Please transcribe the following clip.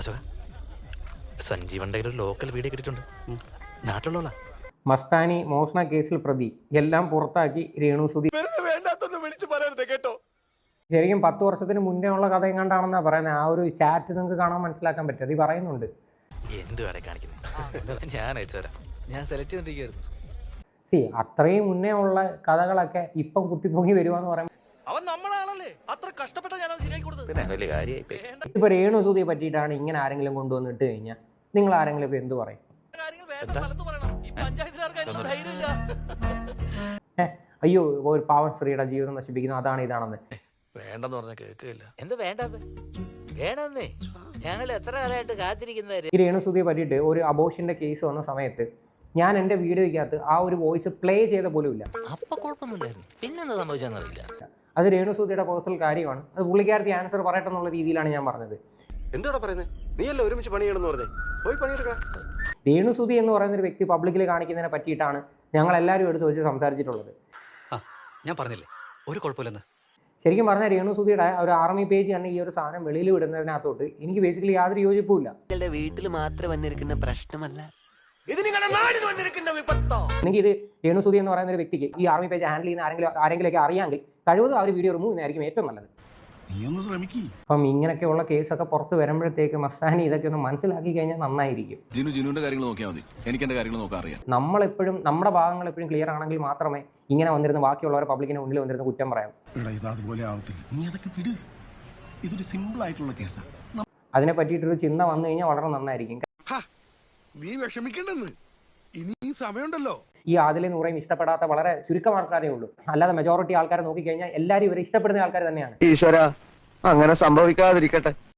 അശോക സഞ്ജീവന്റെ ഒരു local video കിട്ടിയിട്ടുണ്ട്. നാട്ടിലുള്ള മസ്താനി മോഷണ കേസിൽ പ്രതി എല്ലാം പുറത്താക്കി രേണുസുതി. കേട്ടോ. ശരിക്കും 10 വർഷത്തിന് മുന്നേ ഉള്ള കഥ എങ്ങാണ്ടാണെന്നാ പറയുന്നത്. ആ ഒരു ചാറ്റ് നിങ്ങൾക്ക് കാണാൻ മനസ്സിലാക്കാൻ പറ്റും. അത് പറയുന്നുണ്ട്. എന്ത് വേണേ കാണിക്കുന്നത് ഞാൻ അയച്ചുതരാം. ഞാൻ സെലക്ട് ചെയ്തിരിക്കുന്നു. അത്രയും മുന്നേ ഉള്ള കഥകളൊക്കെ ഇപ്പം കുത്തിപ്പൊങ്ങി വരുവാന്ന് പറയുമ്പോൾ അവൻ നമ്മളാണല്ലേ, അത്ര കഷ്ടപ്പെട്ട ഞാൻ ശരിയാക്കി കൊടുത്തത്. പിന്നെ വലിയ കാര്യമായി. ഇപ്പൊ രേണുസുതിയെ പറ്റിയിട്ടാണ് ഇങ്ങനെ ആരെങ്കിലും കൊണ്ടുവന്നിട്ട് കഴിഞ്ഞാൽ നിങ്ങൾ ആരെങ്കിലും ഒക്കെ എന്ത് പറയും? അയ്യോ ഒരു പാവം സ്ത്രീയുടെ ജീവിതം നശിപ്പിക്കുന്നു, അതാണ് ഇതാണെന്ന്. വേണ്ടെന്ന് പറഞ്ഞാൽ കേൾക്കില്ല. എന്ത് വേണ്ടത് വേണമെന്നേ, ഞങ്ങൾ എത്ര കാലമായിട്ട് കാത്തിരിക്കുന്നവര്. ഈ രേണുസുതിയെ പറ്റിയിട്ട് ഒരു അബോഷന്റെ കേസ് വന്ന സമയത്ത് ഞാൻ എൻ്റെ വീഡിയോയ്ക്കകത്ത് ആ ഒരു വോയിസ് പ്ലേ ചെയ്ത പോലും ഇല്ല. അപ്പൊ കുഴപ്പമൊന്നുമില്ലായിരുന്നു, പിന്നെന്താ സംഭവിച്ചെന്നറിയില്ല. അത് രേണുസുതിയുടെ പേഴ്സണൽ കാര്യമാണ്. അത് പുള്ളിക്കാരത്തി ആൻസർ പറയട്ടെ എന്നുള്ള രീതിയിലാണ് ഞാൻ പറഞ്ഞത്. എന്താടാ പറയുന്നത്? നീയല്ല ഒരുമിച്ച് പണിയണമെന്ന് പറഞ്ഞേ, പോയി പണിയെടുക്കണം. രേണുസുതി എന്ന് പറയുന്ന ഒരു വ്യക്തി പബ്ലിക്കിൽ കാണിക്കുന്നതിനെ പറ്റിയിട്ടാണ് ഞങ്ങൾ എല്ലാവരും എടുത്ത് വെച്ച് സംസാരിച്ചിട്ടുള്ളത്. ഞാൻ പറഞ്ഞില്ലേ ഒരു കുഴപ്പമില്ലെന്ന്. ശരിക്കും പറഞ്ഞാൽ രേണുസുതിയുടെ ഒരു ആർമി പേജ് തന്നെ ഈ ഒരു സാധനം വെളിയിൽ വിടുന്നതിനകത്തോട്ട് എനിക്ക് ബേസിക്കലി യാതൊരു യോജിപ്പുമില്ല. വീട്ടിൽ മാത്രം വന്നിരിക്കുന്ന പ്രശ്നമല്ല, എനിക്ക് ഇത് രേണുസുതി എന്ന് പറയുന്ന ഒരു വ്യക്തിക്ക് ഈ ആർമി പേജ് ഹാൻഡിൽ ചെയ്യുന്ന ആരെങ്കിലൊക്കെ അറിയാമെങ്കിൽ കഴിവതും ആ ഒരു വീഡിയോ റിമൂവ് ചെയ്യുന്നതായിരിക്കും ഏറ്റവും നല്ലത്. അപ്പം ഇങ്ങനെയൊക്കെയുള്ള കേസൊക്കെ പുറത്ത് വരുമ്പോഴത്തേക്ക് മസ്താനി ഇതൊക്കെ ഒന്ന് മനസ്സിലാക്കി കഴിഞ്ഞാൽ നന്നായിരിക്കും. ജിനുവിന്റെ കാര്യങ്ങൾ നോക്കിയാൽ മതി, എനിക്ക് എന്റെ കാര്യങ്ങൾ നോക്കാൻ അറിയാം. നമ്മളെപ്പോഴും നമ്മുടെ ഭാഗങ്ങൾ എപ്പോഴും ക്ലിയർ ആണെങ്കിൽ മാത്രമേ ഇങ്ങനെ വന്നിരുന്ന ബാക്കിയുള്ളവരെ പബ്ലിക്കിന് മുന്നിൽ വന്നിരുന്ന കുറ്റം പറയാം. ഇതൊരു സിമ്പിൾ ആയിട്ടുള്ള കേസാണ്. അതിനെ പറ്റിയിട്ടൊരു ചിന്ത വന്നു കഴിഞ്ഞാൽ വളരെ നന്നായിരിക്കും. നീ വിഷമിക്കണ്ടെന്ന്, ഇനി സമയമുണ്ടല്ലോ. ഈ ആദിലെ നൂറേയും ഇഷ്ടപ്പെടാത്ത വളരെ ചുരുക്കം ആൾക്കാരേ ഉള്ളൂ. അല്ലാതെ മെജോറിറ്റി ആൾക്കാരെ നോക്കിക്കഴിഞ്ഞാൽ എല്ലാവരും ഇവരെ ഇഷ്ടപ്പെടുന്ന ആൾക്കാർ തന്നെയാണ്. ഈശ്വര, അങ്ങനെ സംഭവിക്കാതിരിക്കട്ടെ.